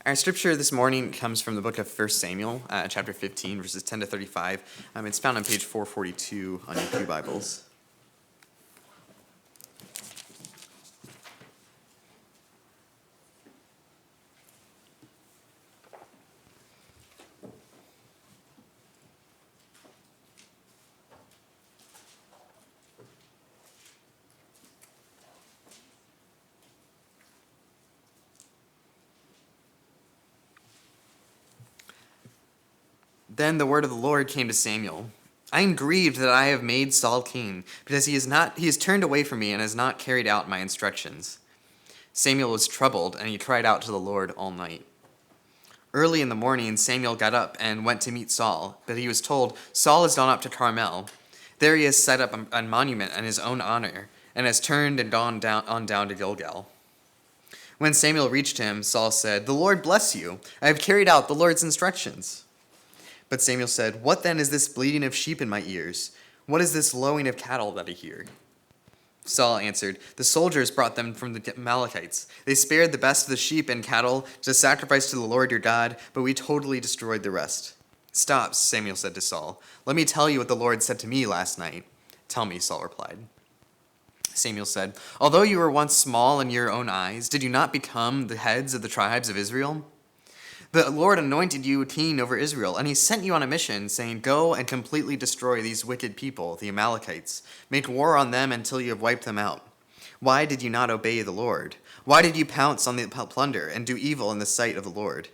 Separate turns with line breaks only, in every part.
Our scripture this morning comes from the book of 1 Samuel, chapter 15, verses 10 to 35. It's found on page 442 on your Pew Bibles. Then the word of the Lord came to Samuel. I am grieved that I have made Saul king, because he has turned away from me and has not carried out my instructions. Samuel was troubled, and he cried out to the Lord all night. Early in the morning, Samuel got up and went to meet Saul, but he was told, Saul has gone up to Carmel. There he has set up a monument in his own honor, and has turned and gone down to Gilgal. When Samuel reached him, Saul said, The Lord bless you. I have carried out the Lord's instructions. But Samuel said, What then is this bleating of sheep in my ears? What is this lowing of cattle that I hear? Saul answered, The soldiers brought them from the Amalekites. They spared the best of the sheep and cattle to sacrifice to the Lord your God, but we totally destroyed the rest. Stop, Samuel said to Saul. Let me tell you what the Lord said to me last night. Tell me, Saul replied. Samuel said, Although you were once small in your own eyes, did you not become the heads of the tribes of Israel? The Lord anointed you king over Israel, and he sent you on a mission, saying, Go and completely destroy these wicked people, the Amalekites. Make war on them until you have wiped them out. Why did you not obey the Lord? Why did you pounce on the plunder and do evil in the sight of the Lord?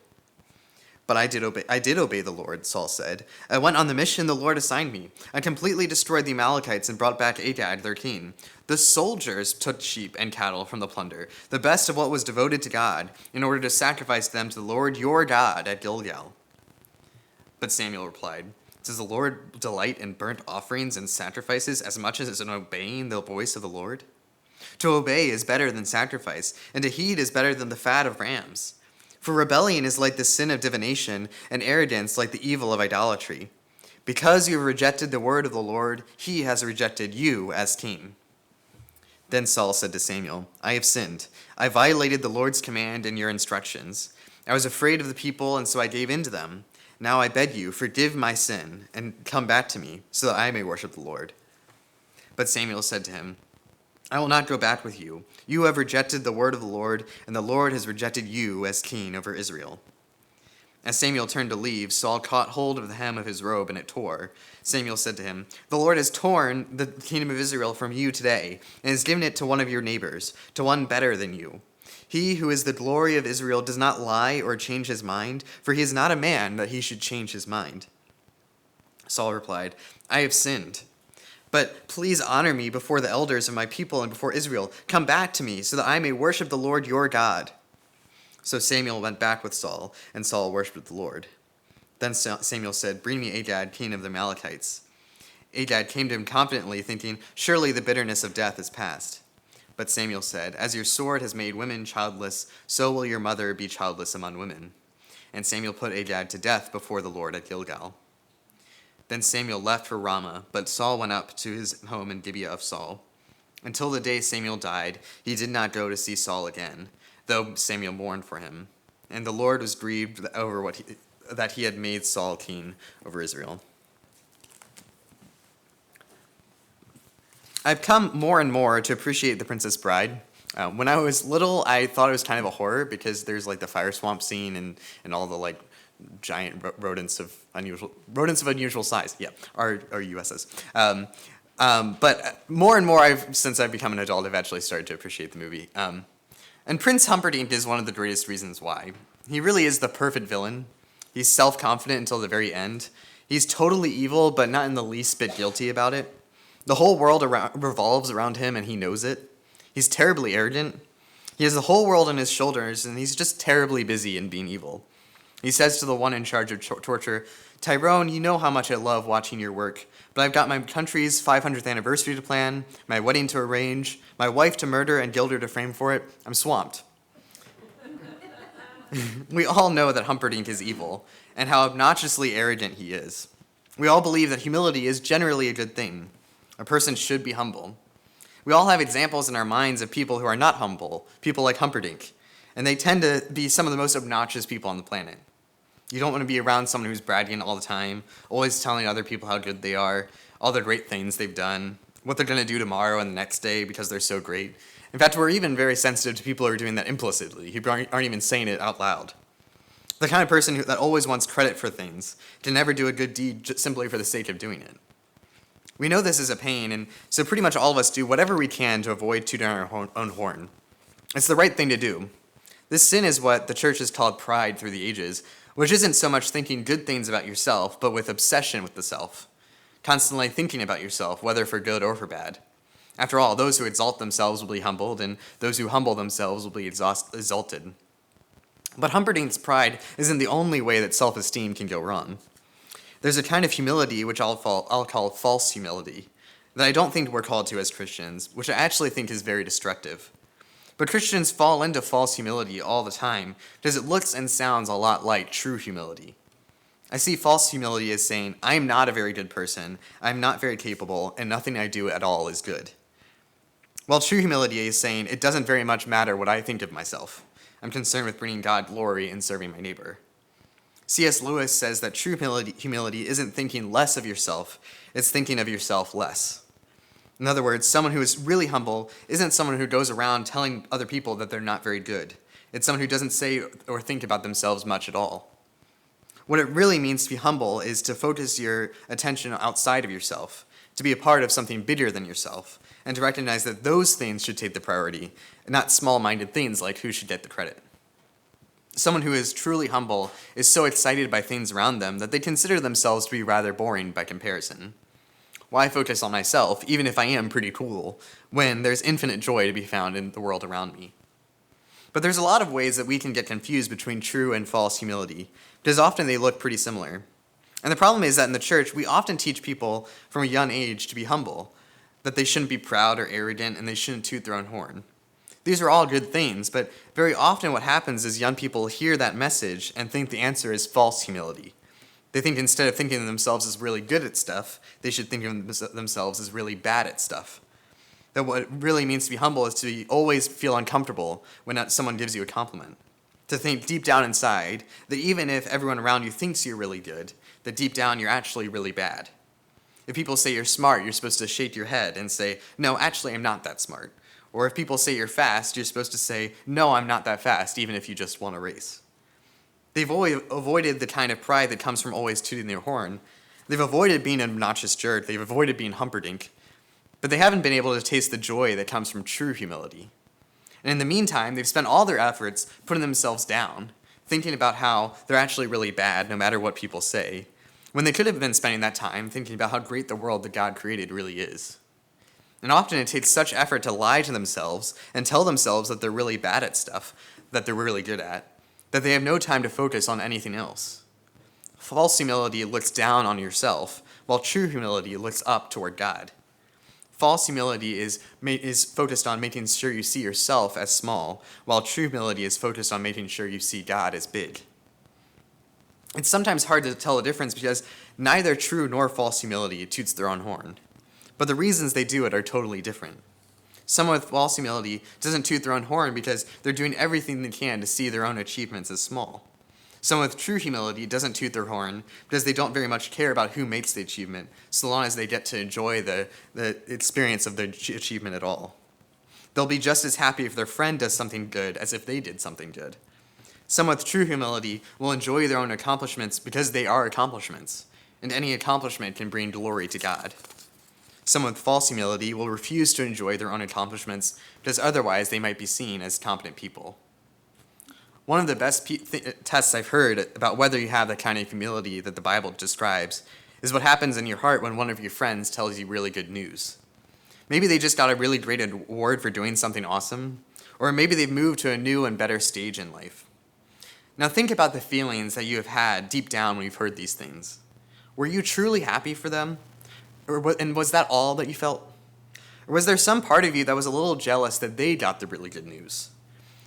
But I did obey the Lord, Saul said. I went on the mission the Lord assigned me. I completely destroyed the Amalekites and brought back Agag, their king. The soldiers took sheep and cattle from the plunder, the best of what was devoted to God, in order to sacrifice them to the Lord your God at Gilgal. But Samuel replied, Does the Lord delight in burnt offerings and sacrifices as much as in obeying the voice of the Lord? To obey is better than sacrifice, and to heed is better than the fat of rams. For rebellion is like the sin of divination, and arrogance like the evil of idolatry. Because you have rejected the word of the Lord, he has rejected you as king. Then Saul said to Samuel, I have sinned. I violated the Lord's command and your instructions. I was afraid of the people, and so I gave in to them. Now I beg you, forgive my sin, and come back to me, so that I may worship the Lord. But Samuel said to him, I will not go back with you. You have rejected the word of the Lord, and the Lord has rejected you as king over Israel. As Samuel turned to leave, Saul caught hold of the hem of his robe, and it tore. Samuel said to him, The Lord has torn the kingdom of Israel from you today, and has given it to one of your neighbors, to one better than you. He who is the glory of Israel does not lie or change his mind, for he is not a man that he should change his mind. Saul replied, I have sinned. But please honor me before the elders of my people and before Israel. Come back to me, so that I may worship the Lord your God. So Samuel went back with Saul, and Saul worshipped the Lord. Then Samuel said, Bring me Agag, king of the Amalekites. Agag came to him confidently, thinking, Surely the bitterness of death is past. But Samuel said, As your sword has made women childless, so will your mother be childless among women. And Samuel put Agag to death before the Lord at Gilgal. Then Samuel left for Ramah, but Saul went up to his home in Gibeah of Saul. Until the day Samuel died, he did not go to see Saul again, though Samuel mourned for him. And the Lord was grieved over that he had made Saul king over Israel. I've come more and more to appreciate The Princess Bride. When I was little, I thought it was kind of a horror because there's like the fire swamp scene and all the like giant rodents of unusual size. Yeah, are USS. But more and more, since I've become an adult, I've actually started to appreciate the movie. And Prince Humperdinck is one of the greatest reasons why. He really is the perfect villain. He's self-confident until the very end. He's totally evil, but not in the least bit guilty about it. The whole world revolves around him, and he knows it. He's terribly arrogant. He has the whole world on his shoulders, and he's just terribly busy in being evil. He says to the one in charge of torture, Tyrone, you know how much I love watching your work, but I've got my country's 500th anniversary to plan, my wedding to arrange, my wife to murder, and Gilder to frame for it. I'm swamped. We all know that Humperdinck is evil, and how obnoxiously arrogant he is. We all believe that humility is generally a good thing. A person should be humble. We all have examples in our minds of people who are not humble, people like Humperdinck. And they tend to be some of the most obnoxious people on the planet. You don't want to be around someone who's bragging all the time, always telling other people how good they are, all the great things they've done, what they're going to do tomorrow and the next day because they're so great. In fact, we're even very sensitive to people who are doing that implicitly, who aren't even saying it out loud. The kind of person that always wants credit for things, to never do a good deed simply for the sake of doing it. We know this is a pain, and so pretty much all of us do whatever we can to avoid tooting our own horn. It's the right thing to do. This sin is what the church has called pride through the ages, which isn't so much thinking good things about yourself, but with obsession with the self. Constantly thinking about yourself, whether for good or for bad. After all, those who exalt themselves will be humbled, and those who humble themselves will be exalted. But Humperdinck's pride isn't the only way that self-esteem can go wrong. There's a kind of humility, which I'll call false humility, that I don't think we're called to as Christians, which I actually think is very destructive. But Christians fall into false humility all the time because it looks and sounds a lot like true humility. I see false humility as saying, I am not a very good person, I am not very capable, and nothing I do at all is good. While true humility is saying, it doesn't very much matter what I think of myself. I'm concerned with bringing God glory and serving my neighbor. C.S. Lewis says that true humility isn't thinking less of yourself, it's thinking of yourself less. In other words, someone who is really humble isn't someone who goes around telling other people that they're not very good. It's someone who doesn't say or think about themselves much at all. What it really means to be humble is to focus your attention outside of yourself, to be a part of something bigger than yourself, and to recognize that those things should take the priority, and not small-minded things like who should get the credit. Someone who is truly humble is so excited by things around them that they consider themselves to be rather boring by comparison. Why focus on myself, even if I am pretty cool, when there's infinite joy to be found in the world around me? But there's a lot of ways that we can get confused between true and false humility, because often they look pretty similar. And the problem is that in the church, we often teach people from a young age to be humble, that they shouldn't be proud or arrogant, and they shouldn't toot their own horn. These are all good things, but very often what happens is young people hear that message and think the answer is false humility. They think instead of thinking of themselves as really good at stuff, they should think of themselves as really bad at stuff. That what it really means to be humble is to always feel uncomfortable when someone gives you a compliment. To think deep down inside that even if everyone around you thinks you're really good, that deep down you're actually really bad. If people say you're smart, you're supposed to shake your head and say, no, actually I'm not that smart. Or if people say you're fast, you're supposed to say, no, I'm not that fast, even if you just won a race. They've always avoided the kind of pride that comes from always tooting their horn. They've avoided being an obnoxious jerk. They've avoided being Humperdinck. But they haven't been able to taste the joy that comes from true humility. And in the meantime, they've spent all their efforts putting themselves down, thinking about how they're actually really bad no matter what people say, when they could have been spending that time thinking about how great the world that God created really is. And often it takes such effort to lie to themselves and tell themselves that they're really bad at stuff that they're really good at, that they have no time to focus on anything else. False humility looks down on yourself, while true humility looks up toward God. False humility is focused on making sure you see yourself as small, while true humility is focused on making sure you see God as big. It's sometimes hard to tell the difference because neither true nor false humility toots their own horn. But the reasons they do it are totally different. Someone with false humility doesn't toot their own horn because they're doing everything they can to see their own achievements as small. Someone with true humility doesn't toot their horn because they don't very much care about who makes the achievement, so long as they get to enjoy the experience of their achievement at all. They'll be just as happy if their friend does something good as if they did something good. Someone with true humility will enjoy their own accomplishments because they are accomplishments, and any accomplishment can bring glory to God. Someone with false humility will refuse to enjoy their own accomplishments because otherwise they might be seen as competent people. One of the best tests I've heard about whether you have the kind of humility that the Bible describes is what happens in your heart when one of your friends tells you really good news. Maybe they just got a really great award for doing something awesome, or maybe they've moved to a new and better stage in life. Now think about the feelings that you have had deep down when you've heard these things. Were you truly happy for them? And was that all that you felt? Or was there some part of you that was a little jealous that they got the really good news?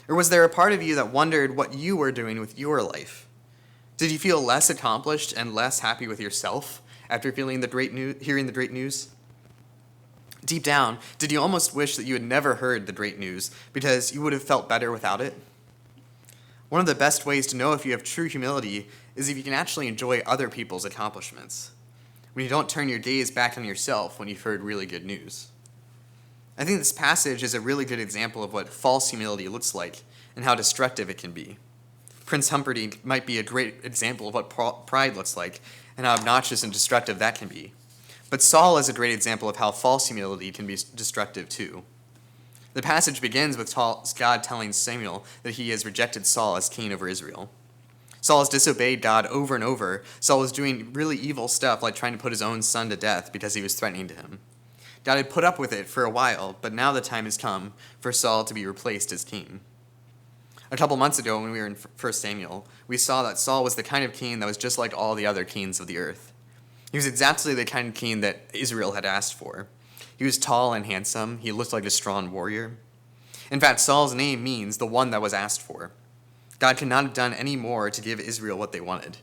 Or was there a part of you that wondered what you were doing with your life? Did you feel less accomplished and less happy with yourself after hearing the great news? Deep down, did you almost wish that you had never heard the great news because you would have felt better without it? One of the best ways to know if you have true humility is if you can actually enjoy other people's accomplishments, when you don't turn your gaze back on yourself when you've heard really good news. I think this passage is a really good example of what false humility looks like and how destructive it can be. Prince Humperdinck might be a great example of what pride looks like and how obnoxious and destructive that can be. But Saul is a great example of how false humility can be destructive too. The passage begins with God telling Samuel that he has rejected Saul as king over Israel. Saul has disobeyed God over and over. Saul was doing really evil stuff like trying to put his own son to death because he was threatening to him. God had put up with it for a while, but now the time has come for Saul to be replaced as king. A couple months ago when we were in 1 Samuel, we saw that Saul was the kind of king that was just like all the other kings of the earth. He was exactly the kind of king that Israel had asked for. He was tall and handsome. He looked like a strong warrior. In fact, Saul's name means the one that was asked for. God could not have done any more to give Israel what they wanted.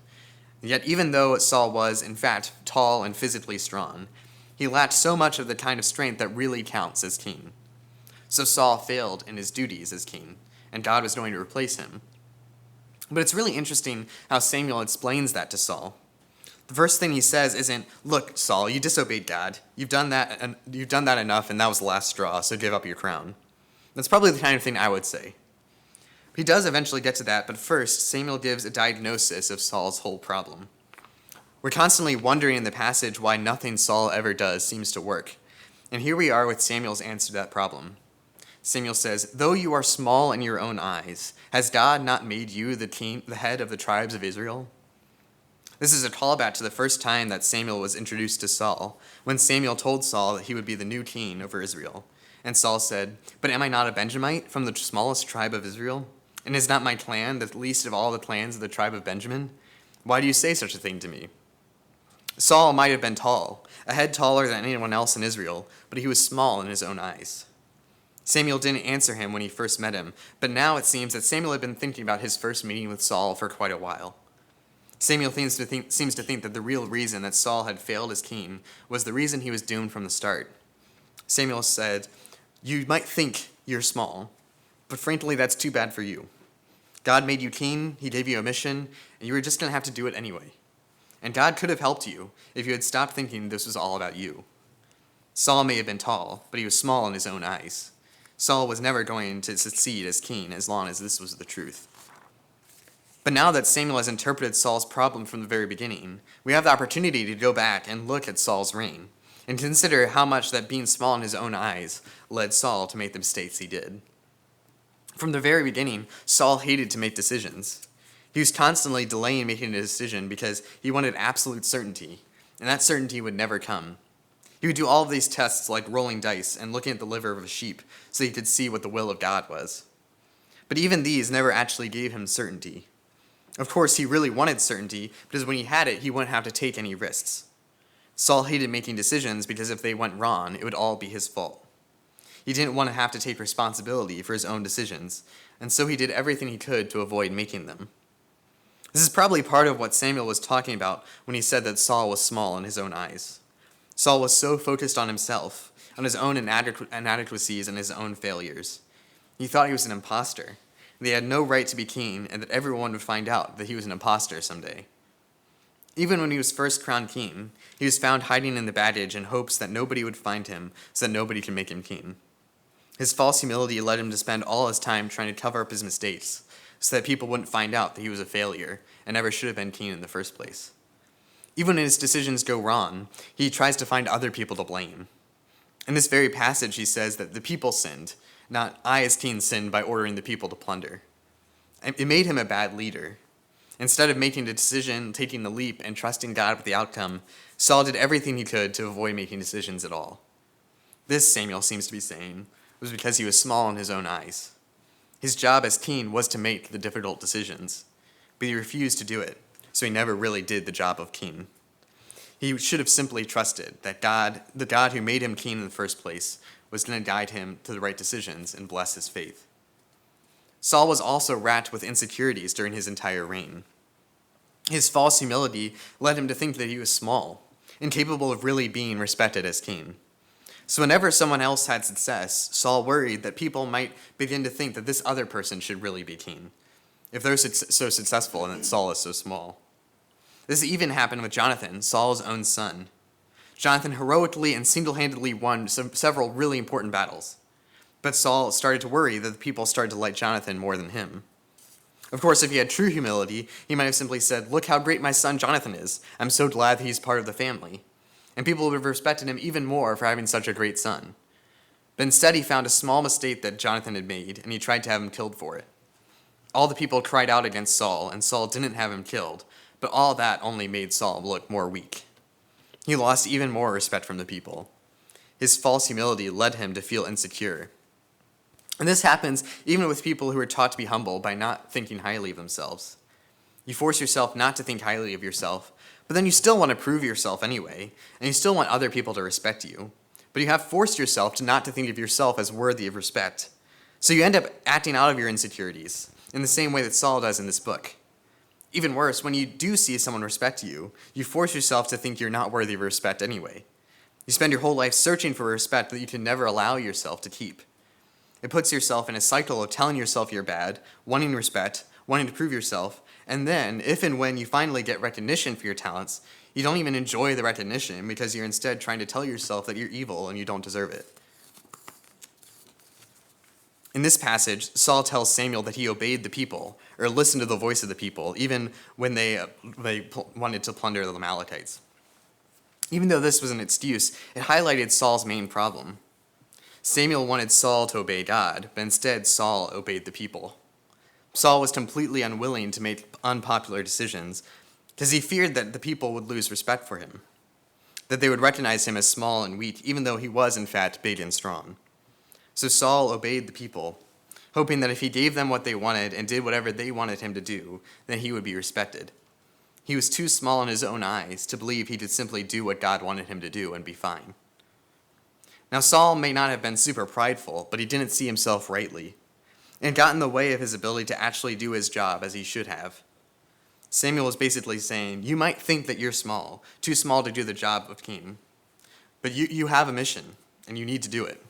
Yet even though Saul was, in fact, tall and physically strong, he lacked so much of the kind of strength that really counts as king. So Saul failed in his duties as king, and God was going to replace him. But it's really interesting how Samuel explains that to Saul. The first thing he says isn't, "Look, Saul, you disobeyed God. You've done that enough, and that was the last straw, so give up your crown." That's probably the kind of thing I would say. He does eventually get to that, but first, Samuel gives a diagnosis of Saul's whole problem. We're constantly wondering in the passage why nothing Saul ever does seems to work. And here we are with Samuel's answer to that problem. Samuel says, "Though you are small in your own eyes, has God not made you the head of the tribes of Israel?" This is a callback to the first time that Samuel was introduced to Saul, when Samuel told Saul that he would be the new king over Israel. And Saul said, "But am I not a Benjamite from the smallest tribe of Israel? And is not my clan the least of all the clans of the tribe of Benjamin? Why do you say such a thing to me?" Saul might have been tall, a head taller than anyone else in Israel, but he was small in his own eyes. Samuel didn't answer him when he first met him, but now it seems that Samuel had been thinking about his first meeting with Saul for quite a while. Samuel seems to think that the real reason that Saul had failed as king was the reason he was doomed from the start. Samuel said, "You might think you're small, but frankly, that's too bad for you. God made you king, he gave you a mission, and you were just going to have to do it anyway. And God could have helped you if you had stopped thinking this was all about you." Saul may have been tall, but he was small in his own eyes. Saul was never going to succeed as king as long as this was the truth. But now that Samuel has interpreted Saul's problem from the very beginning, we have the opportunity to go back and look at Saul's reign and consider how much that being small in his own eyes led Saul to make the mistakes he did. From the very beginning, Saul hated to make decisions. He was constantly delaying making a decision because he wanted absolute certainty, and that certainty would never come. He would do all of these tests like rolling dice and looking at the liver of a sheep so he could see what the will of God was. But even these never actually gave him certainty. Of course, he really wanted certainty because when he had it, he wouldn't have to take any risks. Saul hated making decisions because if they went wrong, it would all be his fault. He didn't want to have to take responsibility for his own decisions, and so he did everything he could to avoid making them. This is probably part of what Samuel was talking about when he said that Saul was small in his own eyes. Saul was so focused on himself, on his own inadequacies and his own failures. He thought he was an imposter, that he had no right to be king, and that everyone would find out that he was an imposter someday. Even when he was first crowned king, he was found hiding in the baggage in hopes that nobody would find him so that nobody could make him king. His false humility led him to spend all his time trying to cover up his mistakes so that people wouldn't find out that he was a failure and never should have been king in the first place. Even when his decisions go wrong, he tries to find other people to blame. In this very passage, he says that the people sinned, not I as king sinned by ordering the people to plunder. It made him a bad leader. Instead of making the decision, taking the leap, and trusting God with the outcome, Saul did everything he could to avoid making decisions at all. This, Samuel seems to be saying, was because he was small in his own eyes. His job as king was to make the difficult decisions, but he refused to do it, so he never really did the job of king. He should have simply trusted that God, the God who made him king in the first place, was going to guide him to the right decisions and bless his faith. Saul was also racked with insecurities during his entire reign. His false humility led him to think that he was small, incapable of really being respected as king. So whenever someone else had success, Saul worried that people might begin to think that this other person should really be king. if they're so successful and that Saul is so small. This even happened with Jonathan, Saul's own son. Jonathan heroically and single-handedly won several really important battles. But Saul started to worry that the people started to like Jonathan more than him. Of course, if he had true humility, he might have simply said, "Look how great my son Jonathan is. I'm so glad that he's part of the family." And people would have respected him even more for having such a great son. But instead, he found a small mistake that Jonathan had made, and he tried to have him killed for it. All the people cried out against Saul, and Saul didn't have him killed, but all that only made Saul look more weak. He lost even more respect from the people. His false humility led him to feel insecure. And this happens even with people who are taught to be humble by not thinking highly of themselves. You force yourself not to think highly of yourself, but then you still want to prove yourself anyway, and you still want other people to respect you. But you have forced yourself to not to think of yourself as worthy of respect. So you end up acting out of your insecurities, in the same way that Saul does in this book. Even worse, when you do see someone respect you, you force yourself to think you're not worthy of respect anyway. You spend your whole life searching for respect that you can never allow yourself to keep. It puts yourself in a cycle of telling yourself you're bad, wanting respect, wanting to prove yourself, and then, if and when you finally get recognition for your talents, you don't even enjoy the recognition because you're instead trying to tell yourself that you're evil and you don't deserve it. In this passage, Saul tells Samuel that he obeyed the people, or listened to the voice of the people, even when they wanted to plunder the Amalekites. Even though this was an excuse, it highlighted Saul's main problem. Samuel wanted Saul to obey God, but instead Saul obeyed the people. Saul was completely unwilling to make unpopular decisions because he feared that the people would lose respect for him, that they would recognize him as small and weak, even though he was in fact big and strong. So Saul obeyed the people, hoping that if he gave them what they wanted and did whatever they wanted him to do, then he would be respected. He was too small in his own eyes to believe he could simply do what God wanted him to do and be fine. Now Saul may not have been super prideful, but he didn't see himself rightly, and got in the way of his ability to actually do his job as he should have. Samuel is basically saying, you might think that you're small, too small to do the job of king, but you have a mission, and you need to do it.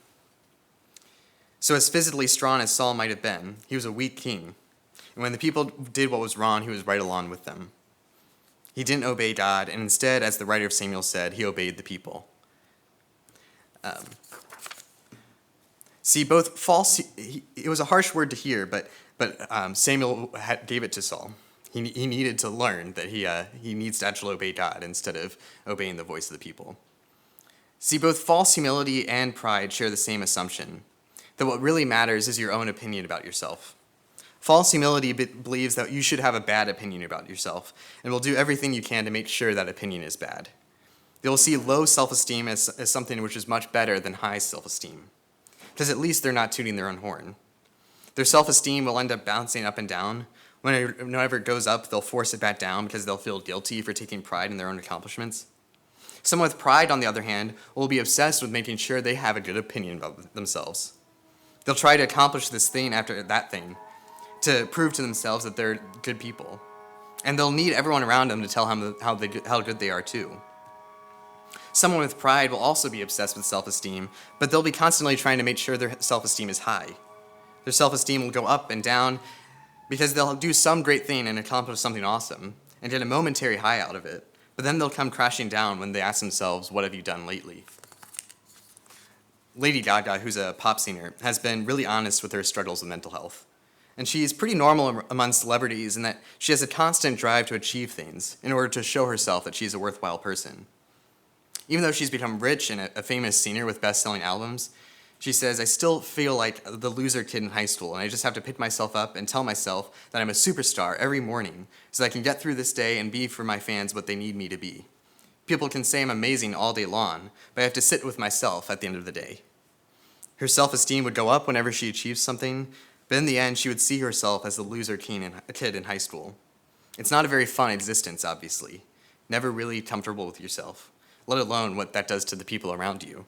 So as physically strong as Saul might have been, he was a weak king, and when the people did what was wrong, he was right along with them. He didn't obey God, and instead, as the writer of Samuel said, he obeyed the people. It was a harsh word to hear, but Samuel gave it to Saul. He needed to learn that he needs to actually obey God instead of obeying the voice of the people. See, both false humility and pride share the same assumption, that what really matters is your own opinion about yourself. False humility believes that you should have a bad opinion about yourself, and will do everything you can to make sure that opinion is bad. They will see low self-esteem as something which is much better than high self-esteem, because at least they're not tooting their own horn. Their self-esteem will end up bouncing up and down. Whenever it goes up, they'll force it back down because they'll feel guilty for taking pride in their own accomplishments. Someone with pride, on the other hand, will be obsessed with making sure they have a good opinion about themselves. They'll try to accomplish this thing after that thing to prove to themselves that they're good people. And they'll need everyone around them to tell them how good they are too. Someone with pride will also be obsessed with self-esteem, but they'll be constantly trying to make sure their self-esteem is high. Their self-esteem will go up and down because they'll do some great thing and accomplish something awesome and get a momentary high out of it, but then they'll come crashing down when they ask themselves, what have you done lately? Lady Gaga, who's a pop singer, has been really honest with her struggles with mental health. And she's pretty normal among celebrities in that she has a constant drive to achieve things in order to show herself that she's a worthwhile person. Even though she's become rich and a famous singer with best-selling albums, she says, I still feel like the loser kid in high school, and I just have to pick myself up and tell myself that I'm a superstar every morning so that I can get through this day and be for my fans what they need me to be. People can say I'm amazing all day long, but I have to sit with myself at the end of the day. Her self-esteem would go up whenever she achieved something, but in the end, she would see herself as the loser kid in high school. It's not a very fun existence, obviously. Never really comfortable with yourself, let alone what that does to the people around you.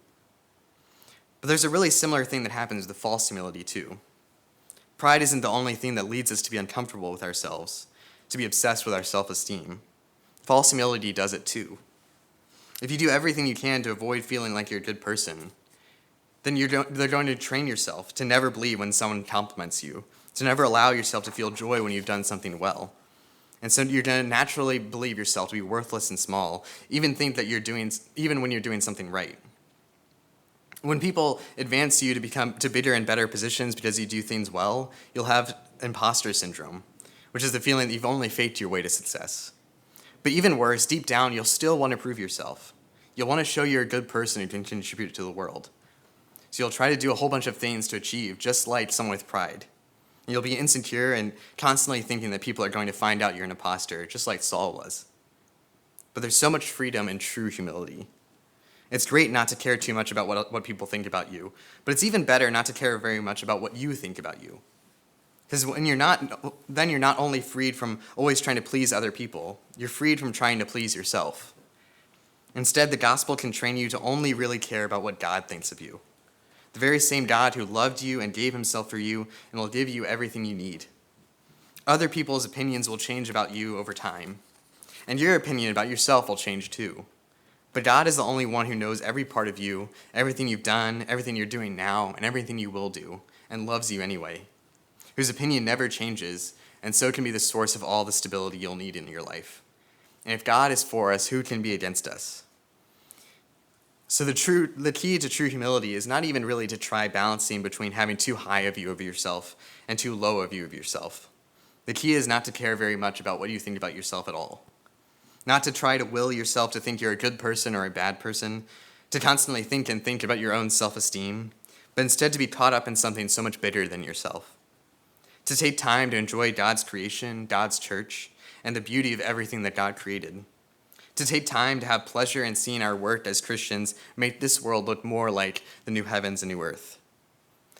But there's a really similar thing that happens with false humility, too. Pride isn't the only thing that leads us to be uncomfortable with ourselves, to be obsessed with our self-esteem. False humility does it, too. If you do everything you can to avoid feeling like you're a good person, then they're going to train yourself to never believe when someone compliments you, to never allow yourself to feel joy when you've done something well. And so you're going to naturally believe yourself to be worthless and small, even when you're doing something right. When people advance you to become to bigger and better positions because you do things well, you'll have imposter syndrome, which is the feeling that you've only faked your way to success. But even worse, deep down, you'll still want to prove yourself. You'll want to show you're a good person who can contribute to the world. So you'll try to do a whole bunch of things to achieve, just like someone with pride. And you'll be insecure and constantly thinking that people are going to find out you're an imposter, just like Saul was. But there's so much freedom in true humility. It's great not to care too much about what people think about you, but it's even better not to care very much about what you think about you. Because then you're not only freed from always trying to please other people, you're freed from trying to please yourself. Instead, the gospel can train you to only really care about what God thinks of you. The very same God who loved you and gave himself for you and will give you everything you need. Other people's opinions will change about you over time, and your opinion about yourself will change too. But God is the only one who knows every part of you, everything you've done, everything you're doing now, and everything you will do, and loves you anyway, whose opinion never changes, and so can be the source of all the stability you'll need in your life. And if God is for us, who can be against us? So the key to true humility is not even really to try balancing between having too high a view of yourself and too low a view of yourself. The key is not to care very much about what you think about yourself at all. Not to try to will yourself to think you're a good person or a bad person, to constantly think about your own self-esteem, but instead to be caught up in something so much bigger than yourself. To take time to enjoy God's creation, God's church, and the beauty of everything that God created. To take time to have pleasure in seeing our work as Christians make this world look more like the new heavens and new earth.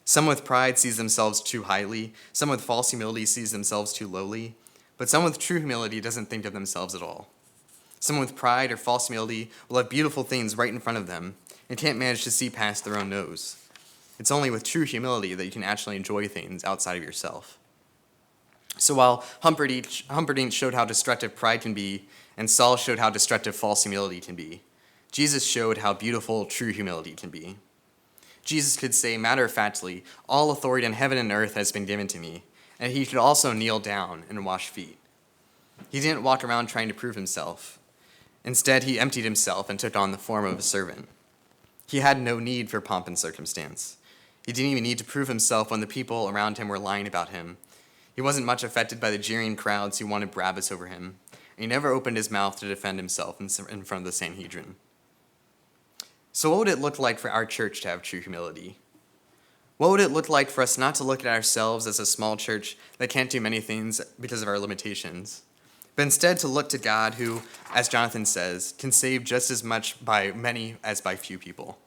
Someone with pride sees themselves too highly, someone with false humility sees themselves too lowly, but someone with true humility doesn't think of themselves at all. Someone with pride or false humility will have beautiful things right in front of them and can't manage to see past their own nose. It's only with true humility that you can actually enjoy things outside of yourself. So while Humperdinck showed how destructive pride can be, and Saul showed how destructive false humility can be, Jesus showed how beautiful true humility can be. Jesus could say matter-of-factly, "All authority in heaven and earth has been given to me," and he could also kneel down and wash feet. He didn't walk around trying to prove himself. Instead, he emptied himself and took on the form of a servant. He had no need for pomp and circumstance. He didn't even need to prove himself when the people around him were lying about him. He wasn't much affected by the jeering crowds who wanted Barabbas over him, and he never opened his mouth to defend himself in front of the Sanhedrin. So what would it look like for our church to have true humility? What would it look like for us not to look at ourselves as a small church that can't do many things because of our limitations, but instead to look to God who, as Jonathan says, can save just as much by many as by few people?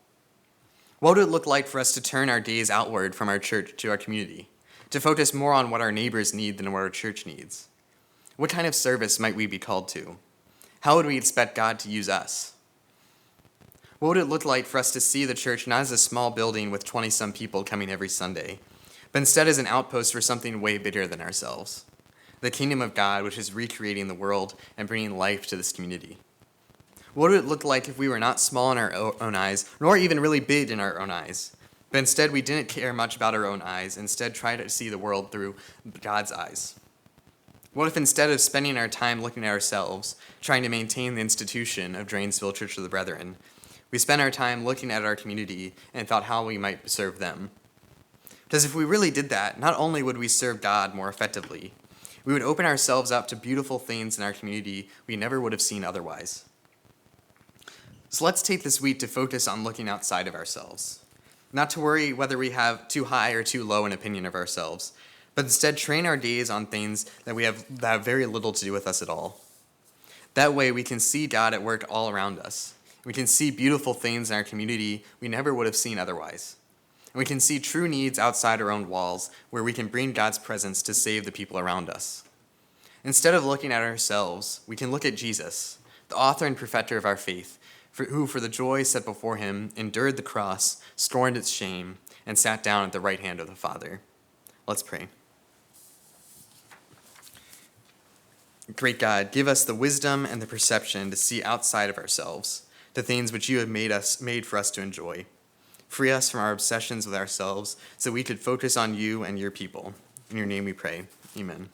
What would it look like for us to turn our gaze outward from our church to our community, to focus more on what our neighbors need than what our church needs? What kind of service might we be called to? How would we expect God to use us? What would it look like for us to see the church not as a small building with 20-some people coming every Sunday, but instead as an outpost for something way bigger than ourselves? The kingdom of God, which is recreating the world and bringing life to this community. What would it look like if we were not small in our own eyes, nor even really big in our own eyes, but instead we didn't care much about our own eyes, instead try to see the world through God's eyes? What if instead of spending our time looking at ourselves, trying to maintain the institution of Drainsville Church of the Brethren, we spent our time looking at our community and thought how we might serve them? Because if we really did that, not only would we serve God more effectively, we would open ourselves up to beautiful things in our community we never would have seen otherwise. So let's take this week to focus on looking outside of ourselves. Not to worry whether we have too high or too low an opinion of ourselves, but instead train our gaze on things that have very little to do with us at all. That way we can see God at work all around us. We can see beautiful things in our community we never would have seen otherwise. And we can see true needs outside our own walls where we can bring God's presence to save the people around us. Instead of looking at ourselves, we can look at Jesus, the author and perfecter of our faith, who for the joy set before him endured the cross, scorned its shame, and sat down at the right hand of the Father. Let's pray. Great God, give us the wisdom and the perception to see outside of ourselves, the things which you have made for us to enjoy. Free us from our obsessions with ourselves so we could focus on you and your people. In your name we pray. Amen.